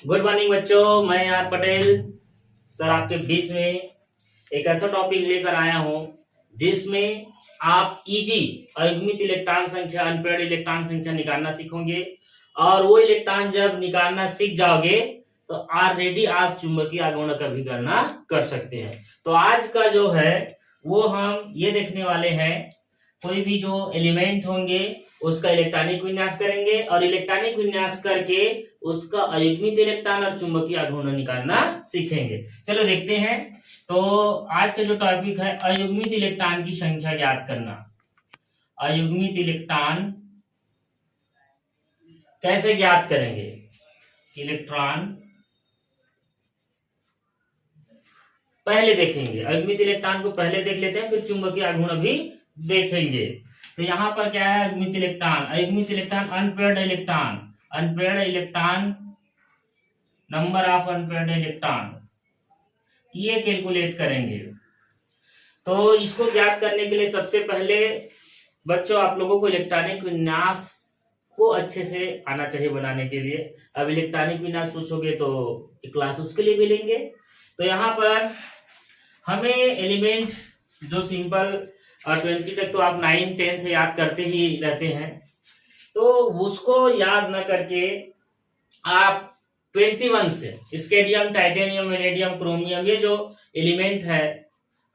Good morning बच्चों, मैं are Patel sir आपके बीच में एक ऐसा टॉपिक लेकर आया हूं जिसमें आप इजी अयुग्मित इलेक्ट्रॉन संख्या अनपेयर्ड इलेक्ट्रॉन संख्या निकालना सीखोगे। और वो इलेक्ट्रॉन जब निकालना सीख जाओगे तो ऑलरेडी आप चुंबकीय आघूर्ण का भी गणना कर सकते हैं। तो आज का जो है वो हम ये देखने वाले हैं, कोई भी जो एलिमेंट होंगे उसका इलेक्ट्रॉनिक विन्यास करेंगे और इलेक्ट्रॉनिक विन्यास करके उसका अयुग्मित इलेक्ट्रॉन और चुंबकीय आघूर्ण निकालना सीखेंगे। चलो देखते हैं। तो आज का जो टॉपिक है अयुग्मित इलेक्ट्रॉन की संख्या ज्ञात करना। अयुग्मित इलेक्ट्रॉन कैसे ज्ञात करेंगे? इलेक्ट्रॉन पहले देखेंगे, अयुग्मित इलेक्ट्रॉन को पहले देख लेते हैं, फिर चुंबकीय आघूर्ण भी देखेंगे। तो यहाँ पर क्या है? अयुग्मित इलेक्ट्रॉन, अयुग्मित electron unpaired electron, unpaired electron, number of unpaired electron, ये कैलकुलेट करेंगे। तो इसको ज्ञात करने के लिए सबसे पहले बच्चों आप लोगों को इलेक्ट्रॉनिक विन्यास को अच्छे से आना चाहिए बनाने के लिए। अब इलेक्ट्रॉनिक विन्यास पूछोगे तो क्लास उसके लिए भी लेंगे। तो यहाँ पर हमें एलिमेंट जो सिंपल और 20 तक तो आप 9, 10 से याद करते ही रहते हैं, तो उसको याद न करके आप 21 से स्केडियम, टाइटेनियम, वेनेडियम, क्रोमियम, ये जो एलिमेंट है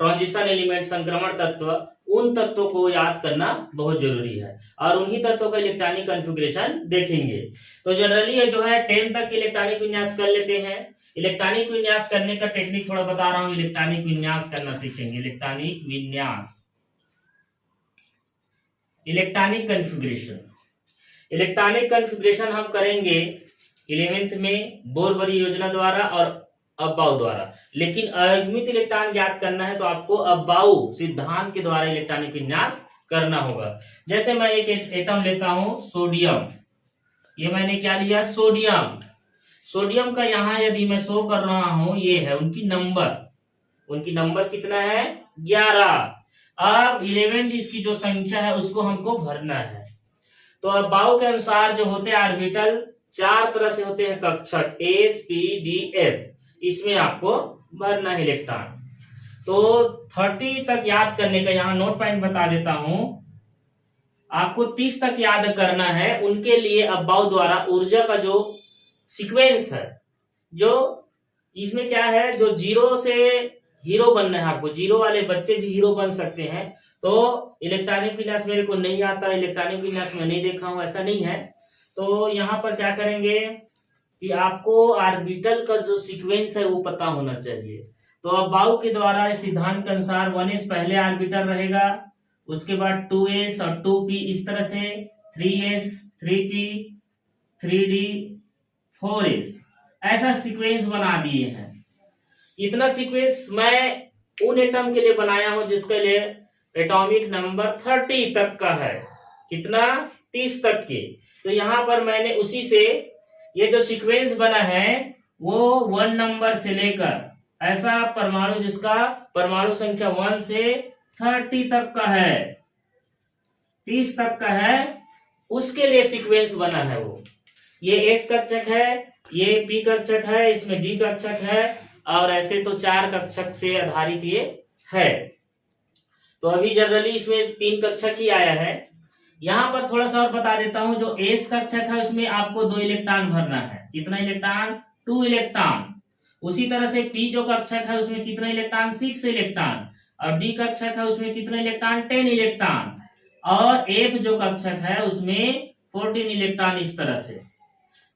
ट्रांजिशन एलिमेंट, संक्रमण तत्व, उन तत्वों को याद करना बहुत जरूरी है और उन्हीं तत्वों का इलेक्ट्रॉनिक कॉन्फ़िगरेशन देखेंगे। तो जनरली ये जो है 10 तक के इलेक्ट्रॉनिक विन्यास कर लेते हैं। इलेक्ट्रॉनिक विन्यास करने का टेक्निक थोड़ा बता रहा हूं, इलेक्ट्रॉनिक विन्यास करना सीखेंगे। इलेक्ट्रॉनिक विन्यास, इलेक्ट्रॉनिक कॉन्फ़िगरेशन, इलेक्ट्रॉनिक कॉन्फ़िगरेशन हम करेंगे 11th में बोर-बरी योजना द्वारा और अब्बाउ द्वारा। लेकिन अयुग्मित इलेक्ट्रॉन ज्ञात करना है तो आपको अब्बाउ सिद्धांत के द्वारा इलेक्ट्रॉनिक विन्यास करना होगा। जैसे मैं एक एटम लेता हूं सोडियम, ये मैंने क्या लिया? सोडियम। सोडियम का यहाँ यदि मैं शो कर रहा हूं, ये है उनकी नंबर कितना है? 11। अब 11 इसकी जो संख्या है उसको हमको भरना है। तो अब्बाउ के अनुसार जो होते हैं ऑर्बिटल, 4 तरह से होते हैं कक्षक, एस, पी, डी, एफ, इसमें आपको भरना है इलेक्ट्रॉन। तो 30 तक याद करने का यहाँ नोट पॉइंट बता देता हूं, आपको 30 तक याद करना है। उनके लिए अब्बाउ द्वारा ऊर्जा का जो सीक्वेंस है, जो इसमें क्या है, जो 0 से हीरो बनना है आपको, 0 वाले बच्चे भी हीरो बन सकते हैं। तो इलेक्ट्रॉनिक विन्यास मेरे को नहीं आता, इलेक्ट्रॉनिक विन्यास में नहीं देखा हूं, ऐसा नहीं है। तो यहाँ पर क्या करेंगे कि आपको ऑर्बिटल का जो सीक्वेंस है वो पता होना चाहिए। तो अब्बाउ के द्वारा इस सिद्धांत के अनुसार 1s पहले ऑर्बिटल रहेगा, उसके बाद 2s और 2p, इस तरह से 3s, 3p, 3d, 4s, ऐसा सीक्वेंस बना दिए हैं। इतना सीक्वेंस मैं उन एटम के लिए बनाया हूं जिसके लिए एटॉमिक नंबर 30 तक का है। कितना? 30 तक के। तो यहां पर मैंने उसी से ये जो सीक्वेंस बना है वो 1 नंबर से लेकर ऐसा परमाणु जिसका परमाणु संख्या 1 से 30 तक का है, 30 तक का है, उसके लिए सीक्वेंस बना है वो। ये एस कक्षक है, ये पी कक्षक है, इसमें डी कक्षक है और ऐसे तो 4 कक्षक से आधारित ये है। तो अभी जनरली इसमें 3 कक्षक ही आया है। यहां पर थोड़ा सा और बता देता हूं, जो एस कक्षक है उसमें आपको 2 इलेक्ट्रॉन भरना है। कितना इलेक्ट्रॉन? 2 इलेक्ट्रॉन। उसी तरह से पी जो कक्षक है उसमें कितना इलेक्ट्रॉन? 6 इलेक्ट्रॉन। और डी कक्षक है उसमें कितना इलेक्ट्रॉन? 10 इलेक्ट्रॉन। और एफ जो कक्षक है उसमें 14 इलेक्ट्रॉन। इस तरह से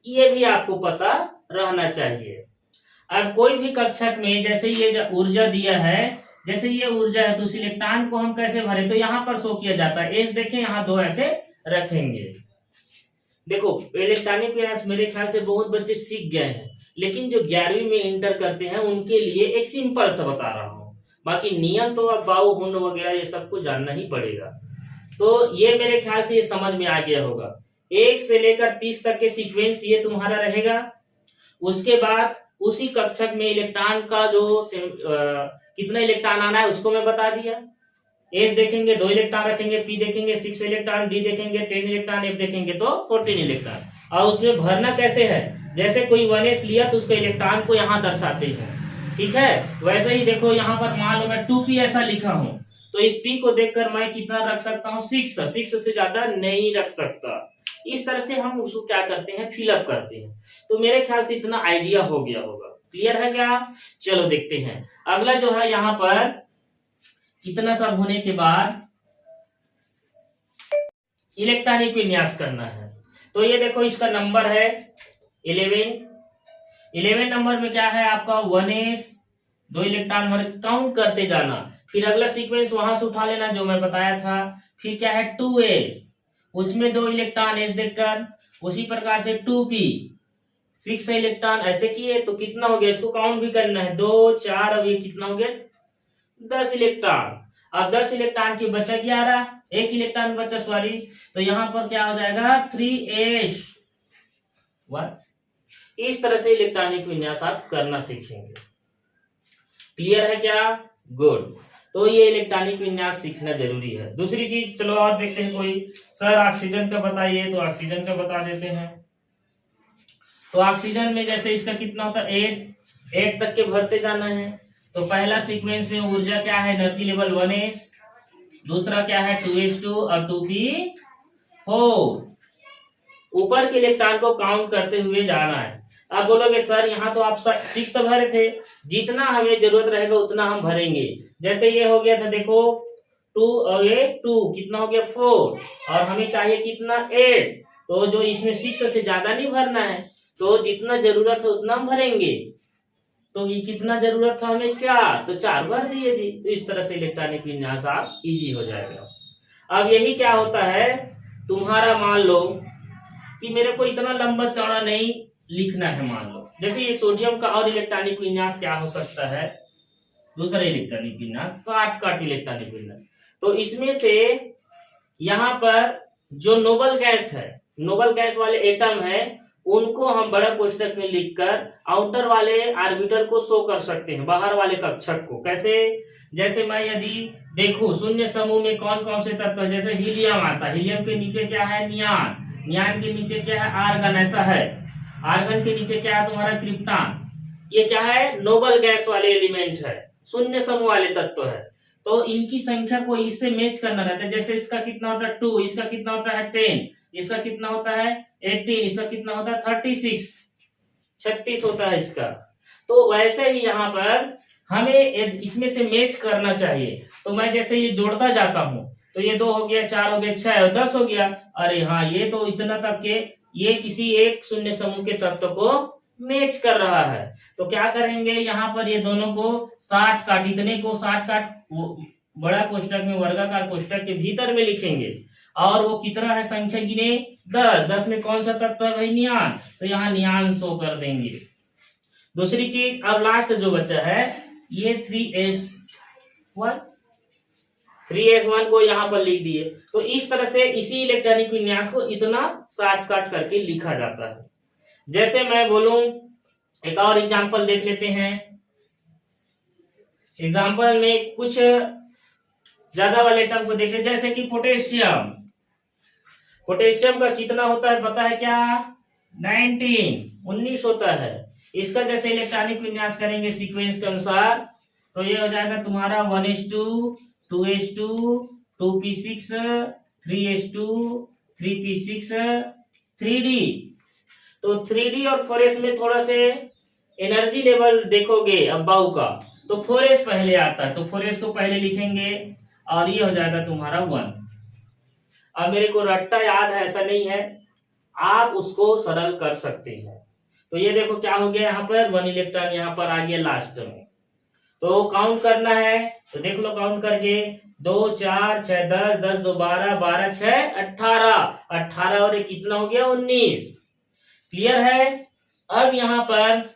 ये भी आपको पता रहना चाहिए। अब कोई भी कक्षक में जैसे ये जो ऊर्जा दिया है, जैसे ये ऊर्जा है, तो उस इलेक्ट्रॉन को हम कैसे भरे? तो यहाँ पर शो किया जाता है एस, देखें यहाँ 2 ऐसे रखेंगे। देखो इलेक्ट्रॉनिक विन्यास मेरे ख्याल से बहुत बच्चे सीख गए हैं, लेकिन जो 11वीं में इंटर करते हैं उनके लिए एक सिंपल सा बता रहा हूं। बाकी नियम तो अब बाउ हुंड वगैरह ये सबको जानना ही पड़ेगा। तो ये मेरे ख्याल से ये समझ में आ गया होगा। 1 से लेकर 30 तक के सीक्वेंस ये तुम्हारा रहेगा। उसके बाद उसी कक्षक में इलेक्ट्रॉन का जो कितना इलेक्ट्रॉन आना है उसको मैं बता दिया। एस देखेंगे 2 इलेक्ट्रॉन रखेंगे, पी देखेंगे 6 इलेक्ट्रॉन, डी देखेंगे 10 इलेक्ट्रॉन, एफ देखेंगे तो 14 इलेक्ट्रॉन। और उसमें भरना कैसे है? जैसे कोई 1s लिया तो उसके इलेक्ट्रॉन को यहाँ दर्शाते हैं, ठीक है। वैसे ही देखो यहाँ पर मान लो मैं 2p ऐसा लिखा हूं, तो इस p को देखकर मैं कितना रख सकता हूँ 6 से ज्यादा नहीं रख सकता। इस तरह से हम उसको क्या करते हैं, फिलअप करते हैं। तो मेरे ख्याल से इतना आइडिया हो गया होगा, क्लियर है क्या। चलो देखते हैं अगला जो है, यहाँ पर इतना सब होने के बाद इलेक्ट्रॉनिक विन्यास करना है। तो ये देखो इसका नंबर है 11 नंबर में क्या है आपका 1s, 2 इलेक्ट्रॉन भर काउंट करते जाना, फिर अगला सीक्वेंस वहां से उठा लेना जो मैं बताया था। फिर क्या है 2s, उसमें 2 इलेक्ट्रॉन s देखकर, उसी प्रकार से 2p 6 इलेक्ट्रॉन ऐसे किए तो कितना हो गया, इसको काउंट भी करना है 2 4, अब ये कितना हो गया 10 इलेक्ट्रॉन। अब 10 इलेक्ट्रॉन की बचा 11, एक इलेक्ट्रॉन बचा सॉरी, तो यहाँ पर क्या हो जाएगा 3s 1। इस तरह से इलेक्ट्रॉनिक विन्यास आप करना सीखेंगे, क्लियर है क्या, गुड। तो ये इलेक्ट्रॉनिक विन्यास सीखना जरूरी है। दूसरी चीज चलो और देखते हैं, कोई सर ऑक्सीजन का बताइए, तो ऑक्सीजन का बता देते हैं। तो ऑक्सीजन में जैसे इसका कितना होता है 8 तक के भरते जाना है। तो पहला सीक्वेंस में ऊर्जा क्या है, एनर्जी लेवल 1s, दूसरा क्या है 2s2 और 2p4। ऊपर के इलेक्ट्रॉन को काउंट करते हुए जाना है। अब बोलोगे सर यहाँ तो आप 6 भरे थे, जितना हमें जरूरत रहेगा उतना हम भरेंगे। जैसे ये हो गया था देखो 2 और ये 2 कितना हो गया 4, और हमें चाहिए कितना 8, तो जो इसमें 6 से ज्यादा नहीं भरना है, तो जितना जरूरत है उतना हम भरेंगे। तो ये कितना जरूरत था हमें 4, तो 4 भर दिए जी। तो इस तरह से इलेक्ट्रॉनिक विन्यास आप इजी हो जाएगा। अब यही क्या होता है, तुम्हारा मान लो कि मेरे को इतना लंबा चौड़ा नहीं लिखना है, मान लो जैसे ये सोडियम का और इलेक्ट्रॉनिक विन्यास क्या हो सकता है, दूसरा इलेक्ट्रॉनिक विन्यास शॉर्टकट इलेक्ट्रॉनिक विन्यास। तो इसमें से यहाँ पर जो नोबल गैस है, नोबल गैस वाले एटम है, उनको हम बड़ा कोष्टक में लिखकर आउटर वाले ऑर्बिटल को शो कर सकते हैं, बाहर वाले कक्षक को। कैसे, जैसे मैं यदि देखूं शून्य समूह में कौन कौन से तत्व है, जैसे हीलियम आता है, हीलियम के नीचे क्या है नियान, नियान के नीचे क्या है आर्गन, ऐसा है, आर्गन के नीचे क्या है तुम्हारा क्रिप्टॉन। ये क्या है नोबल गैस वाले एलिमेंट है, शून्य समूह वाले तत्व है। तो इनकी संख्या को इससे मैच करना रहता है। जैसे इसका कितना होता है 2, इसका कितना होता है 10, इसका कितना होता है 18, इसका कितना होता है 36 होता है इसका। तो वैसे ही यहाँ पर हमें इसमें से मैच करना चाहिए। तो मैं जैसे ये जोड़ता जाता हूँ, तो ये 2 हो गया, 4 हो गया, 6 और 10 हो गया। अरे हाँ, ये तो इतना तक के ये किसी एक शून्य समूह के तत्व को मैच कर रहा है। तो क्या करेंगे, यहाँ पर ये दोनों को 60 काट, इतने को 60 काट बड़ा कोष्टक में वर्गाकार कोष्टक के भीतर में लिखेंगे। और वो कितना है संख्या गिने 10 में कौन सा तत्व है भाई नियान, तो यहाँ नियान शो कर देंगे। दूसरी चीज, अब लास्ट जो बचा है ये 3s1 को यहाँ पर लिख दिए। तो इस तरह से इसी इलेक्ट्रॉनिक विन्यास को इतना शॉर्टकट करके लिखा जाता है। जैसे मैं बोलूं, एक और एग्जांपल देख लेते हैं। एग्जांपल में कुछ ज्यादा वाले टर्म को देखें, जैसे कि पोटेशियम। पोटेशियम का कितना होता है पता है क्या, 19 होता है। इसका जैसे इलेक्ट्रॉनिक विन्यास करेंगे सीक्वेंस के अनुसार, तो ये हो जाएगा तुम्हारा 1s2 2s2 2p6 3s2 3p6 3d। तो 3d और 4s में थोड़ा से एनर्जी लेवल देखोगे अबाउ का, तो 4s पहले आता है, तो 4s को पहले लिखेंगे और ये हो जाएगा तुम्हारा 1। अब मेरे को रट्टा याद है ऐसा नहीं है, आप उसको सरल कर सकते हैं। तो ये देखो क्या हो गया, यहाँ पर 1 इलेक्ट्रॉन यहाँ पर आ गया लास्ट में। तो काउंट करना है, तो देख लो काउंट करके 2 4 6 10 10 2 12 12 6 18 और ये कितना हो गया 19। क्लियर है। अब यहाँ पर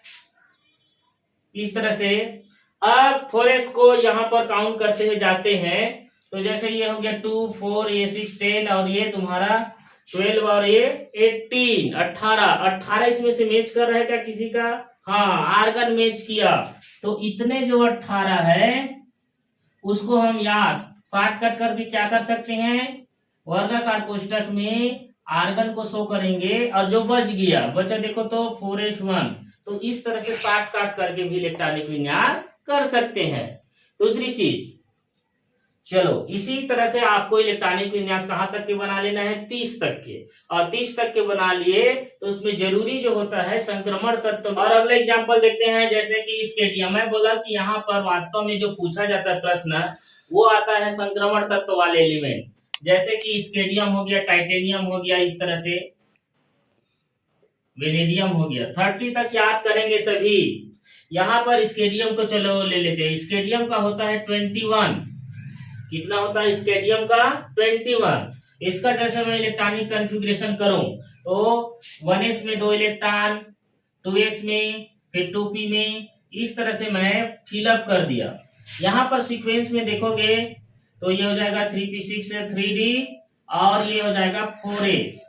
इस तरह से अब 4s को यहाँ पर काउंट करते हुए जाते हैं। तो जैसे ये हो गया 2 4 ये 6 10 और ये तुम्हारा 12 और ये 18 18 इसमें से मैच कर रहा है क्या किसी का, हाँ आर्गन मैच किया। तो इतने जो 18 है उसको हम यहाँ शॉर्टकट करके क्या कर सकते हैं, वर्गाकार कोष्टक में आर्गन को शो करेंगे, और जो बच गया बचा देखो तो 4s1। तो इस तरह से काट काट करके भी इलेक्ट्रॉनिक विन्यास कर सकते हैं। दूसरी चीज, चलो इसी तरह से आपको इलेक्ट्रॉनिक विन्यास कहां तक के बना लेना है, 30 तक के। और 30 तक के बना लिए तो उसमें जरूरी जो होता है संक्रमण तत्व। और अगला एग्जांपल देखते हैं, जैसे कि स्केडियम। मैं बोला कि यहाँ पर वास्तव में जो पूछा जाता है प्रश्न, वो आता है संक्रमण तत्व वाले एलिमेंट, जैसे कि स्केडियम हो गया, टाइटेनियम हो गया, इस तरह से वेनेडियम हो गया। 30 तक याद करेंगे सभी। यहाँ पर स्केडियम को चलो ले लेते हैं। स्केडियम का होता है 21। कितना होता है स्केडियम का? 21। इसका जैसे मैं इलेक्ट्रॉनिक कॉन्फ़िगरेशन करूं तो 1s में 2 इलेक्ट्रॉन, 2s में, फिर 2p में, इस तरह से मैं फिलअप कर दिया। यहाँ पर सीक्वेंस में देखोगे तो ये हो जाएगा 3p6 3d, और ये हो जाएगा 4s।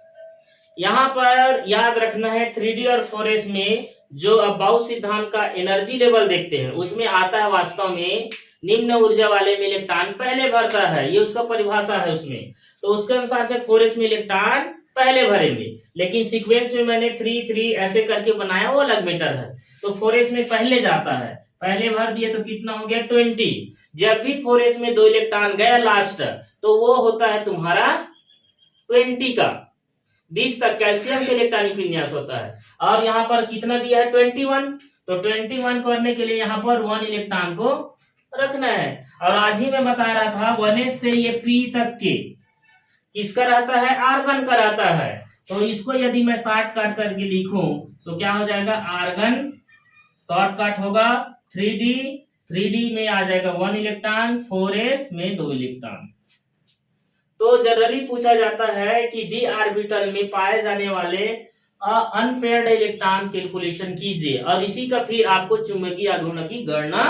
यहाँ पर याद रखना है 3d और 4s में जो अबाउ सिद्धांत का एनर्जी लेवल देखते हैं उसमें आता है वास्तव में निम्न ऊर्जा वाले में इलेक्ट्रॉन पहले भरता है, ये उसका परिभाषा है उसमें। तो उसके अनुसार से 4s में इलेक्ट्रॉन पहले भरेंगे, लेकिन सीक्वेंस में मैंने 3 ऐसे करके बनाया, वो अलग मैटर है। तो 4s में पहले जाता है, पहले भर दिए तो कितना हो गया 20। जब भी 4s में 2 इलेक्ट्रॉन गया लास्ट, तो वो होता है तुम्हारा 20 का। 20 तक कैल्शियम के इलेक्ट्रॉनिक विन्यास होता है। और यहाँ पर कितना दिया है 21, तो 21 करने के लिए यहाँ पर 1 इलेक्ट्रॉन को रखना है। और आज ही मैं बता रहा था 1s से ये p तक के किसका रहता है, आर्गन का रहता है। तो इसको यदि मैं शॉर्ट काट करके लिखूं तो क्या हो जाएगा, आर्गन शॉर्ट काट होगा 3d में आ जाएगा 1 इलेक्ट्रॉन, 4s में 2 इलेक्ट्रॉन। तो जनरली पूछा जाता है कि d ऑर्बिटल में पाए जाने वाले अनपेयर्ड इलेक्ट्रॉन कैलकुलेशन कीजिए, और इसी का फिर आपको चुंबकीय आघूर्ण की गणना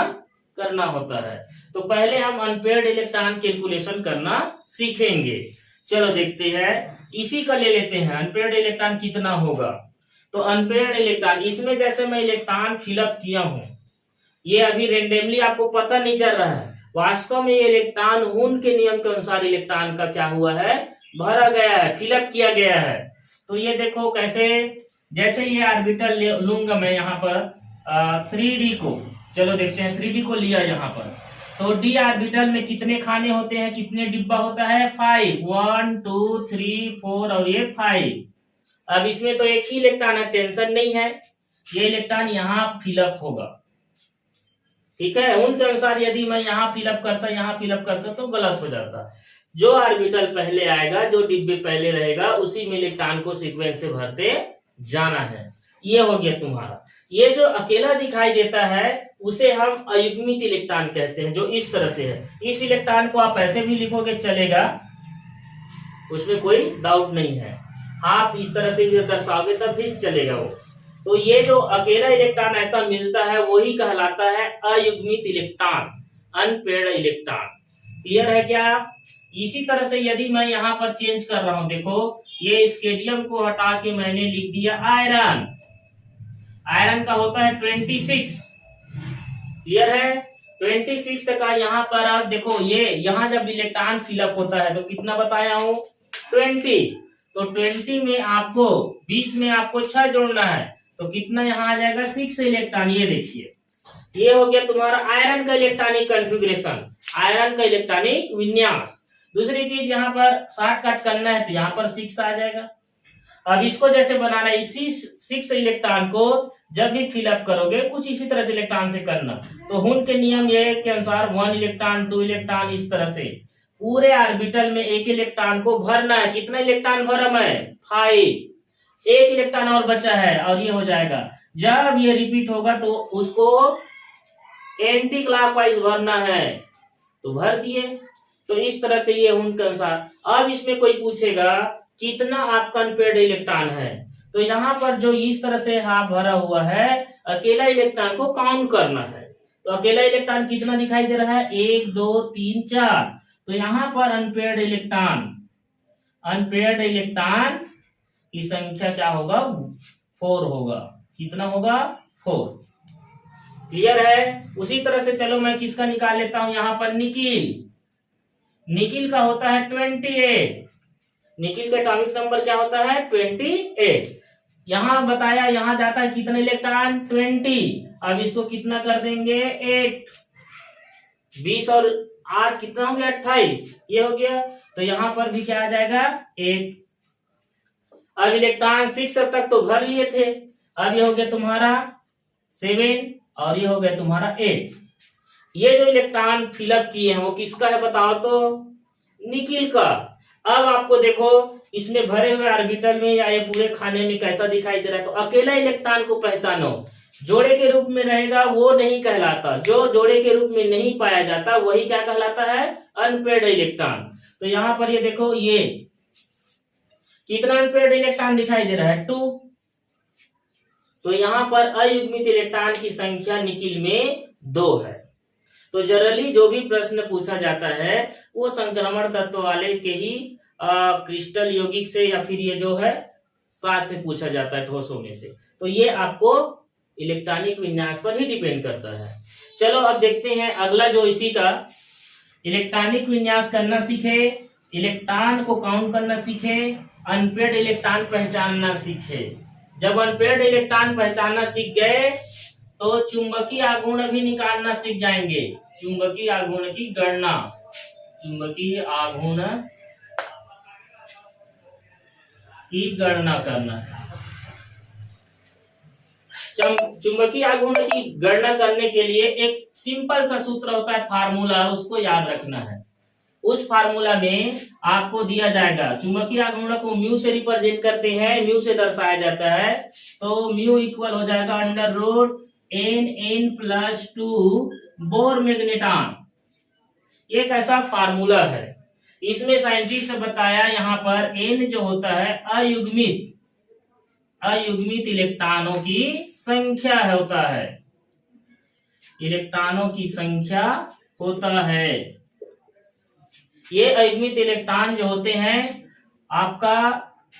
करना होता है। तो पहले हम अनपेयर्ड इलेक्ट्रॉन कैलकुलेशन करना सीखेंगे। चलो देखते हैं, इसी का ले लेते हैं। अनपेयर्ड इलेक्ट्रॉन कितना होगा, तो अनपेयर्ड इलेक्ट्रॉन, इसमें जैसे मैं इलेक्ट्रॉन फिलअप किया हूं, ये अभी रेंडमली आपको पता नहीं चल रहा है, वास्तव में ये इलेक्ट्रॉन हून के नियम के अनुसार इलेक्ट्रॉन का क्या हुआ है, भरा गया है, फिलअप किया गया है। तो ये देखो कैसे, जैसे ये ऑर्बिटल लूंगा मैं यहाँ पर 3d को, चलो देखते हैं 3d को लिया यहाँ पर, तो d ऑर्बिटल में कितने खाने होते हैं, कितने डिब्बा होता है, 5, 1 2 3 4 और ये 5। अब इसमें तो एक ही इलेक्ट्रॉन है, टेंशन नहीं है, ये इलेक्ट्रॉन यहाँ फिलअप होगा, ठीक है। उनके अनुसार यदि मैं यहाँ फिलअप करता तो गलत हो जाता। जो ऑर्बिटल पहले आएगा, जो डिब्बे पहले रहेगा, उसी में इलेक्ट्रॉन को सीक्वेंस से भरते जाना है। ये हो गया तुम्हारा। ये जो अकेला दिखाई देता है उसे हम अयुग्मित इलेक्ट्रॉन कहते हैं, जो इस तरह से है। इस इलेक्ट्रॉन को आप ऐसे भी लिखोगे चलेगा, उसमें कोई डाउट नहीं है। आप इस तरह से भी दर्शाओगे तब भी चलेगा वो। तो ये जो अकेला इलेक्ट्रॉन ऐसा मिलता है वही कहलाता है अयुग्मित इलेक्ट्रॉन, अनपेयर्ड इलेक्ट्रॉन। क्लियर है क्या? इसी तरह से यदि मैं यहाँ पर चेंज कर रहा हूं, देखो ये स्केडियम को हटा के मैंने लिख दिया आयरन। आयरन का होता है 26। क्लियर है? 26 का यहाँ पर आप देखो, ये यहाँ जब इलेक्ट्रॉन फिलअप होता है तो कितना बताया हूँ 20। तो 20 में आपको 20 में आपको 6 जोड़ना है, तो कितना यहाँ आ जाएगा 6 इलेक्ट्रॉन। ये देखिए, ये हो गया तुम्हारा आयरन का इलेक्ट्रॉनिक कॉन्फ़िगरेशन, आयरन का इलेक्ट्रॉनिक विन्यास। दूसरी चीज यहाँ पर शॉर्टकट करना है तो यहाँ पर 6 आ जाएगा। अब इसको जैसे बनाना है, इसी 6 इलेक्ट्रॉन को जब भी फिलअप करोगे कुछ इसी तरह से इलेक्ट्रॉन से करना। तो हुन के नियम ये के अनुसार 1 इलेक्ट्रॉन 2 इलेक्ट्रॉन इस तरह से पूरे ऑर्बिटल में एक इलेक्ट्रॉन को भरना है। कितना इलेक्ट्रॉन भरा मैं 5, एक इलेक्ट्रॉन और बचा है, और ये हो जाएगा। जब ये रिपीट होगा तो उसको एंटी क्लॉकवाइज भरना है, तो भर दिए। तो इस तरह से ये उनके अनुसार। अब इसमें कोई पूछेगा कितना आपका अनपेयर्ड इलेक्ट्रॉन है, तो यहाँ पर जो इस तरह से हाफ भरा हुआ है, अकेला इलेक्ट्रॉन को काउंट करना है। तो अकेला इलेक्ट्रॉन कितना दिखाई दे रहा है 1 2 3 4। तो यहाँ पर अनपेयर्ड इलेक्ट्रॉन की संख्या क्या होगा 4 होगा। कितना होगा 4। क्लियर है? उसी तरह से चलो मैं किसका निकाल लेता हूं, यहाँ पर निकिल का होता है 28। निकिल का एटॉमिक नंबर क्या होता है 28। यहां बताया यहां जाता है कितने इलेक्ट्रॉन 20। अब इसको कितना कर देंगे 8, 20 और 8 कितना हो गया 28, ये हो गया। तो यहां पर भी क्या आ जाएगा 8। अब इलेक्ट्रॉन 6 तक तो भर लिए थे, अब ये हो गया तुम्हारा 7 और ये हो गया तुम्हारा 8। ये जो इलेक्ट्रॉन फिलअप किए हैं वो किसका है बताओ तो, निकिल का। अब आपको देखो इसमें भरे हुए ऑर्बिटल में या ये पूरे खाने में कैसा दिखाई दे रहा है, तो अकेला इलेक्ट्रॉन को पहचानो। जोड़े के रूप में रहेगा वो नहीं कहलाता, जो जोड़े के रूप में नहीं पाया जाता वही क्या कहलाता है अनपेयर्ड इलेक्ट्रॉन। तो यहां पर ये देखो ये कितना अनपेयर्ड इलेक्ट्रॉन दिखाई दे रहा है 2। तो यहां पर अयुग्मित इलेक्ट्रॉन की संख्या निकिल में 2 है। तो जनरली जो भी प्रश्न पूछा जाता है वो संक्रमण तत्व वाले के ही क्रिस्टल यौगिक से या फिर ये जो है साथ में पूछा जाता है ठोसों में से। तो ये आपको इलेक्ट्रॉनिक विन्यास पर ही डिपेंड करता है। चलो अब देखते हैं अगला जो इसी का, इलेक्ट्रॉनिक विन्यास करना सीखे, इलेक्ट्रॉन को काउंट करना सीखे, अनपेयर्ड इलेक्ट्रॉन पहचानना सीखे। जब अनपेयर्ड इलेक्ट्रॉन पहचानना सीख गए तो चुंबकीय आघूर्ण भी निकालना सीख जाएंगे। चुंबकीय आघूर्ण की गणना, चुंबकीय आघूर्ण की गणना करना। चुंबकीय आघूर्ण की गणना करने के लिए एक सिंपल सा सूत्र होता है, फार्मूला, उसको याद रखना है। उस फार्मूला में आपको दिया जाएगा, चुंबकीय आघूर्ण को म्यू से रिप्रेजेंट करते हैं, म्यू से दर्शाया जाता है। तो म्यू इक्वल हो जाएगा under root n+2 bore magneton. एक ऐसा फार्मूला है, इसमें साइंटिस्ट ने बताया यहाँ पर n जो होता है अयुग्मित इलेक्ट्रॉनों की संख्या होता है, इलेक्ट्रॉनों की संख्या होता है। ये अयुग्मित इलेक्ट्रॉन जो होते हैं आपका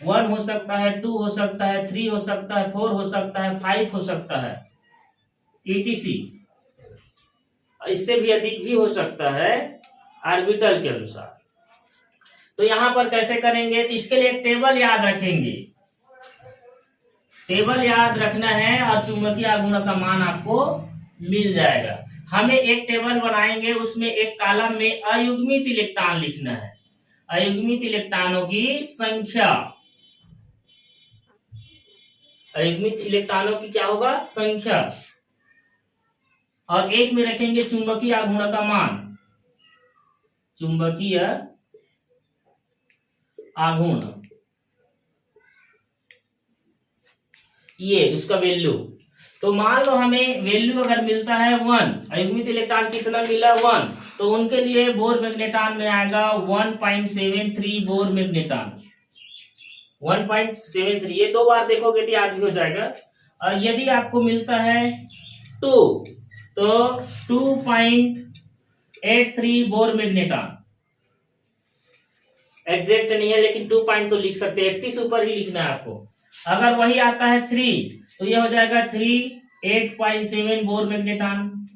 1 हो सकता है, 2 हो सकता है, 3 हो सकता है, 4 हो सकता है, 5 हो सकता है, ETC। इससे भी अधिक भी हो सकता है ऑर्बिटल के अनुसार। तो यहां पर कैसे करेंगे, तो इसके लिए एक टेबल याद रखेंगे, टेबल याद रखना है और चुंबकीय आघूर्ण का मान आपको मिल जाएगा। हमें एक टेबल बनाएंगे, उसमें एक कॉलम में अयुग्मित इलेक्ट्रॉन लिखना है, अयुग्मित इलेक्ट्रॉनों की संख्या, अयुग्मित इलेक्ट्रॉनों की क्या होगा संख्या, और एक में रखेंगे चुंबकीय आघूर्ण का मान, चुंबकीय आघूर्ण, ये उसका वैल्यू। तो मान लो हमें वैल्यू अगर मिलता है 1, अयुग्मित इलेक्ट्रॉन कितना मिला 1, तो उनके लिए बोर मैग्नेटॉन में आएगा 1.73 बोर मैग्नेटॉन, 1.73। ये 2 बार देखोगे तो याद भी हो जाएगा। और यदि आपको मिलता है 2 तो 2.83 बोर मैग्नेटॉन, एग्जैक्ट नहीं है लेकिन 2 पॉइंट तो लिख सकते हैं, 80 से ऊपर ही लिखना है आपको। अगर वही आता है 3 तो ये हो जाएगा 8.7 बोर मैग्नेटॉन।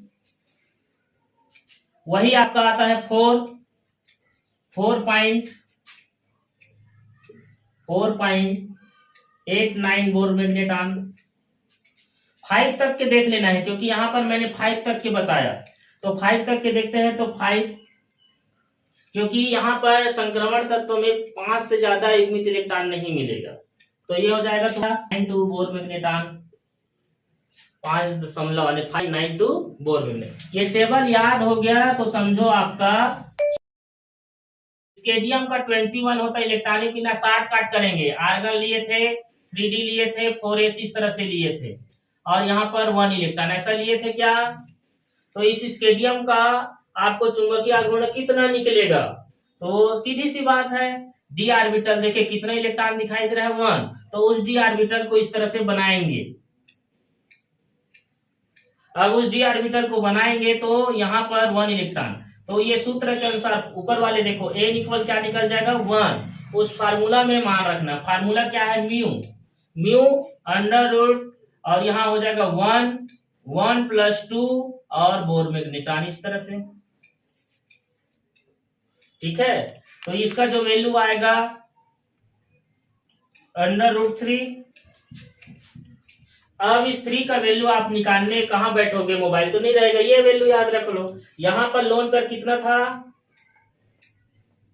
वही आपका आता है 4.89 बोर मैग्नेटॉन। 5 तक के देख लेना है क्योंकि यहां पर मैंने 5 तक के बताया, तो 5 तक के देखते हैं। तो 5, क्योंकि यहाँ पर संक्रमण तत्व में 5 से ज्यादा युग्मित इलेक्ट्रॉन नहीं मिलेगा, तो ये हो जाएगा तो 9.2 बोर मैग्नेटॉन, 5.592 बोर मैग्नेटॉन। ये टेबल याद हो गया तो समझो आपका स्केडियम का 21 होता है, इलेक्ट्रॉनिक बिना 60 काट करेंगे, आर्गन लिए थे, 3D लिए थे, 4s इस तरह से लिए थे, और यहाँ पर 1 इलेक्ट्रॉन ऐसा लिए थे क्या। तो इस स्केडियम का आपको चुंबकीय आघूर्ण कितना निकलेगा, तो सीधी सी बात है, डी ऑर्बिटल देखिए कितना इलेक्ट्रॉन दिखाई दे रहा है 1, तो उस डी ऑर्बिटल को इस तरह से बनाएंगे। अब उस डी ऑर्बिटल को बनाएंगे तो यहाँ पर 1 इलेक्ट्रॉन, तो ये सूत्र के अनुसार ऊपर वाले देखो n इक्वल क्या निकल जाएगा 1। उस फार्मूला में मान रखना, फार्मूला क्या है म्यू अंडर रूट, और यहाँ हो जाएगा 1+2 और बोर मैग्नेटॉन इस तरह से, ठीक है। तो इसका जो वैल्यू आएगा √3। अब इस 3 का वैल्यू आप निकालने कहाँ बैठोगे, मोबाइल तो नहीं रहेगा, ये वैल्यू याद रख लो। यहां पर लोन पर कितना था,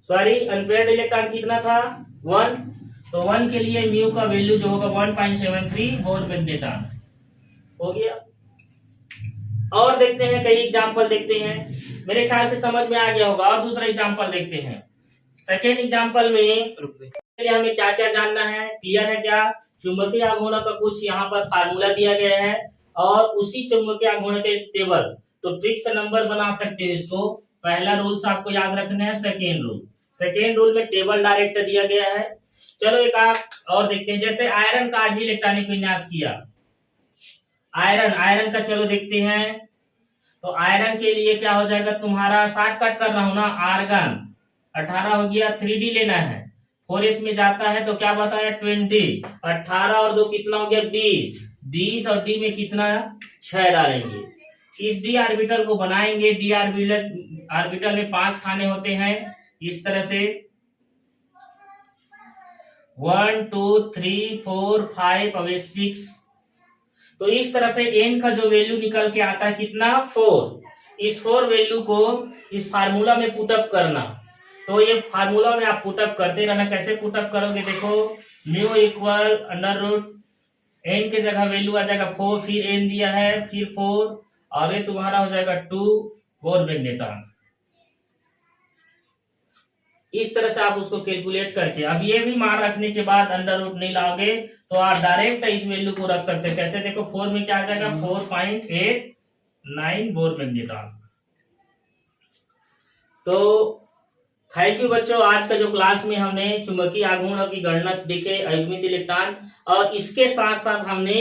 सॉरी अनपेयर्ड इलेक्ट्रॉन कितना था 1, तो 1 के लिए म्यू का वैल्यू जो होगा 1.73 बोर मैग्नेटॉन हो गया। और देखते हैं कई एग्जाम्पल देखते हैं, मेरे ख्याल से समझ में आ गया होगा। और दूसरा एग्जाम्पल देखते हैं। सेकेंड एग्जाम्पल में हमें क्या क्या जानना है, क्लियर है क्या? चुंबकीय आघूर्ण का कुछ यहाँ पर फार्मूला दिया गया है और उसी चुंबकीय आघूर्ण के टेबल, तो ट्रिक्स नंबर बना सकते हैं इसको। पहला रूल्स आपको याद रखना है, सेकेंड रूल में टेबल डायरेक्ट दिया गया है। चलो एक आप और देखते हैं, जैसे आयरन का आज ही इलेक्ट्रॉनिक विन्यास किया, आयरन का चलो देखते हैं। तो आयरन के लिए क्या हो जाएगा तुम्हारा, शॉर्टकट कर रहा हूं ना, आर्गन 18 हो गया, 3D लेना है, 4s में जाता है तो क्या बताया 20, 18 और 2 कितना हो गया 20 और d में कितना 6 डालेंगे। इस d ऑर्बिटल को बनाएंगे, d ऑर्बिटल में 5 खाने होते हैं इस तरह से 1 2 3 4 5 और 6। तो इस तरह से n का जो वैल्यू निकल के आता है कितना 4, इस 4 वैल्यू को इस फार्मूला में पुटअप करना। तो ये फार्मूला में आप पुटअप करते रहना। कैसे पुटअप करोगे, देखो म्यू इक्वल √n के जगह वैल्यू आ जाएगा 4, फिर n दिया है, फिर 4 और ये तुम्हारा हो जाएगा 2 बोर मैग्नेटॉन। इस तरह से आप उसको कैलकुलेट करके, अब ये भी मान रखने के बाद √, नहीं लाओगे तो आप डायरेक्ट इस वैल्यू को रख सकते हैं। कैसे, देखो 4 में क्या आ जाएगा 4.89 बोर मैग्नेटॉन। तो थैंक यू बच्चों, आज का जो क्लास में हमने चुंबकीय आघूर्ण की गणना देखे, अयुग्मित इलेक्ट्रॉन, और इसके साथ साथ हमने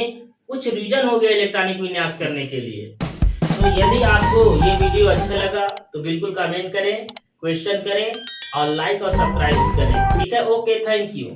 कुछ रीजन हो गया इलेक्ट्रॉनिक विन्यास करने के लिए। तो यदि आपको ये वीडियो अच्छा लगा तो बिल्कुल कमेंट करें, क्वेश्चन करें और लाइक और सब्सक्राइब करें। ठीक है, ओके, थैंक यू।